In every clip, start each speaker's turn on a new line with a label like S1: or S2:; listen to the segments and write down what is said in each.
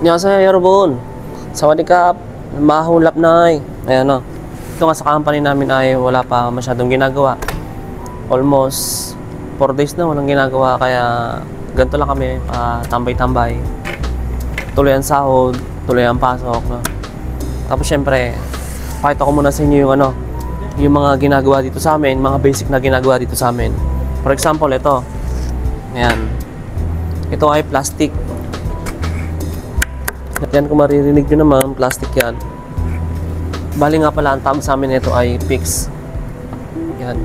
S1: Annyeonghaseyo 여러분. Sawadikap. Mahulap na ay. Ayan o. Ito nga sa company namin ay wala pa masyadong ginagawa. Almost 4 days na walang ginagawa. Kaya ganito lang kami. Tambay-tambay. Tuloy ang sahod. Tuloy ang pasok. No? Tapos syempre, pakita ko muna sa inyo yung yung mga ginagawa dito sa amin. Mga basic na ginagawa dito sa amin. For example, ito. Ayan. Ito ay plastic. Yan, kung maririnig nyo naman, plastic yan. Bali nga pala, ang tawag sa amin ito ay PIX. Yan.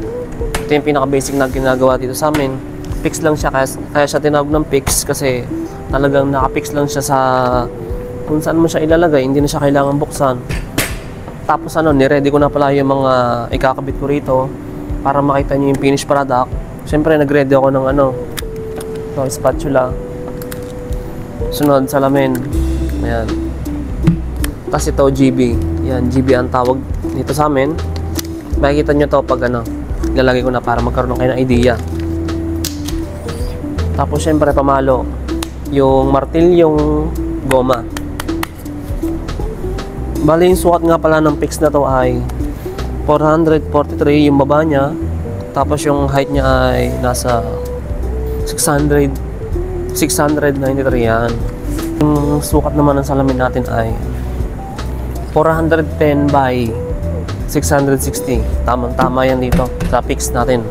S1: Ito yung pinaka-basic na ginagawa dito sa amin. PIX lang siya, kaya siya tinawag ng PIX kasi talagang naka-PIX lang siya sa kung saan mo siya ilalagay, hindi na siya kailangan buksan. Tapos niready ko na pala yung mga ikakabit ko rito para makita nyo yung finished product. Siyempre, nag-ready ako ng ito, spatula. Sunod, salamin. Ayan. Tapos ito, GB. Yan, GB ang tawag dito sa amin. Makikita nyo to pag ilalagay ko na para magkaroon kayo ng idea. Tapos syempre, pamalo. Yung martilyong goma. Bali, yung sukat nga pala ng PIX na to ay 443 yung baba niya. Tapos yung height niya ay nasa 693 yan. Yung sukat naman ng salamin natin ay 410 by 660. Tamang-tama yan dito sa PIX natin.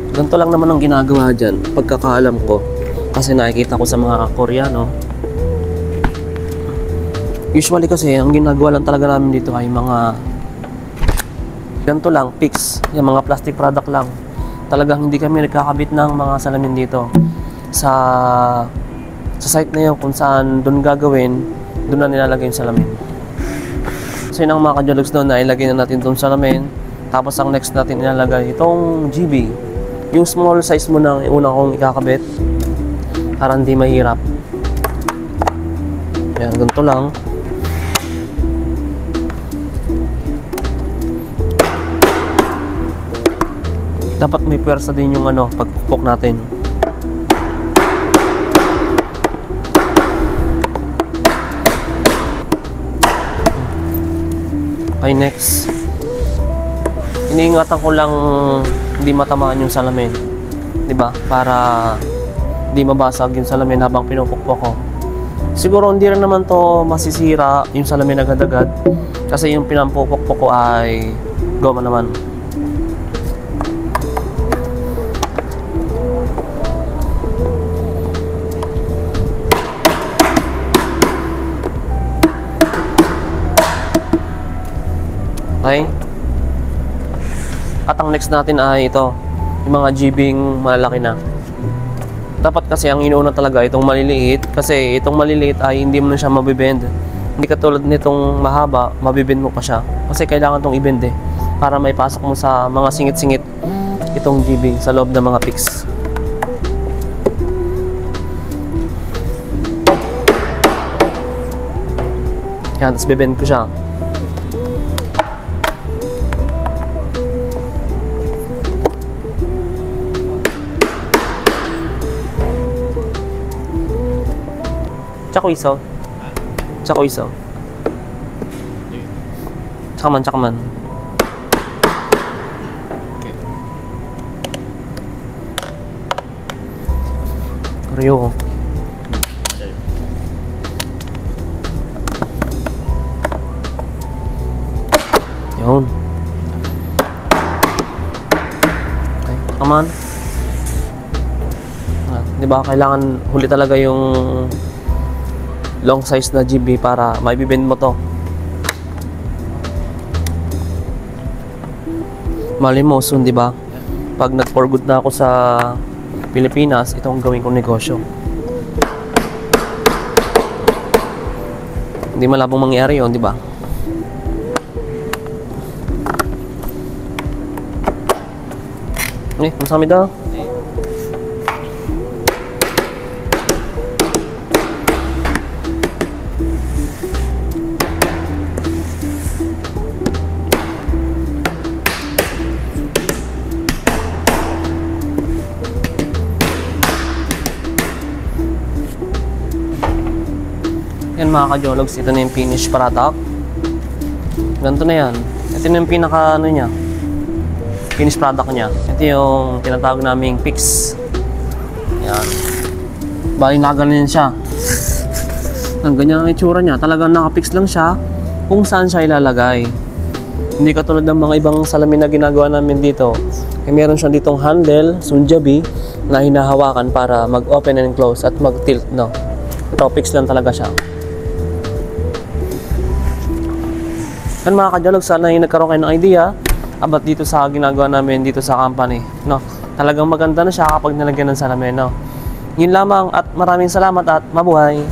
S1: Ganito lang naman ang ginagawa dyan, pagkakaalam ko. Kasi nakikita ko sa mga Koreano. Usually kasi, ang ginagawa lang talaga namin dito ay mga ganito lang, PIX. Yung mga plastic product lang. Talagang hindi kami nagkakabit ng mga salamin dito. Sa site na yun, kung saan doon gagawin, doon na nilalagay yung salamin. So yun ang mga ka-jologs doon na ilagay na natin itong salamin. Tapos ang next natin ilalagay itong GB. Yung small size mo na una kong ikakabit para hindi mahirap. Ayan, ganito lang. Dapat may pwersa din yung pagpupok natin. Okay, next. Iniingatan ko lang hindi matamaan yung salamin. 'Di ba? Para hindi mabasag yung salamin habang pinupukpok ko. Siguro hindi rin naman to masisira yung salamin agad-agad kasi yung pinampupukpok ko ay goma naman. Okay? At ang next natin ay ito, yung mga jibing malaki na. Dapat kasi ang inuuna talaga itong maliliit kasi itong maliliit ay hindi mo na siya mabibend. Hindi katulad nitong mahaba, mabibend mo pa siya. Kasi kailangan itong i-bend para may pasok mo sa mga singit-singit itong jibing sa loob ng mga PIX. Yan, tapos bibend ko siya. Tsako isaw. Tsako isaw. Tsakaman. Karyo. Yun. Okay, tsakaman. Diba, kailangan huli talaga yung long size na GB para maibibend mo to. Mali mo soon, di ba? Pag nag-for good na ako sa Pilipinas, itong gawin kong negosyo. Hindi malabong mangyari yun, di ba? Masami daw. Yan mga ka-Jologs, ito na yung finished product. Ganito na yan. Ito na yung pinaka ano niya, finished product niya. Ito yung tinatawag naming fix. Yan. Bali nakaganin siya. Ang ganyan ang itsura niya. Talagang nakapix lang siya kung saan siya ilalagay. Hindi katulad ng mga ibang salamin na ginagawa namin dito. Meron siya ditong handle, sunjabi, na hinahawakan para mag-open and close at mag-tilt, no? Ito, fix lang talaga siya. Yan mga ka-Jologs, sana yung nagkaroon kayo ng idea about dito sa ginagawa namin dito sa company, no? Talagang maganda na siya kapag nalagyan ng salamin, no? Yun lamang at maraming salamat at mabuhay!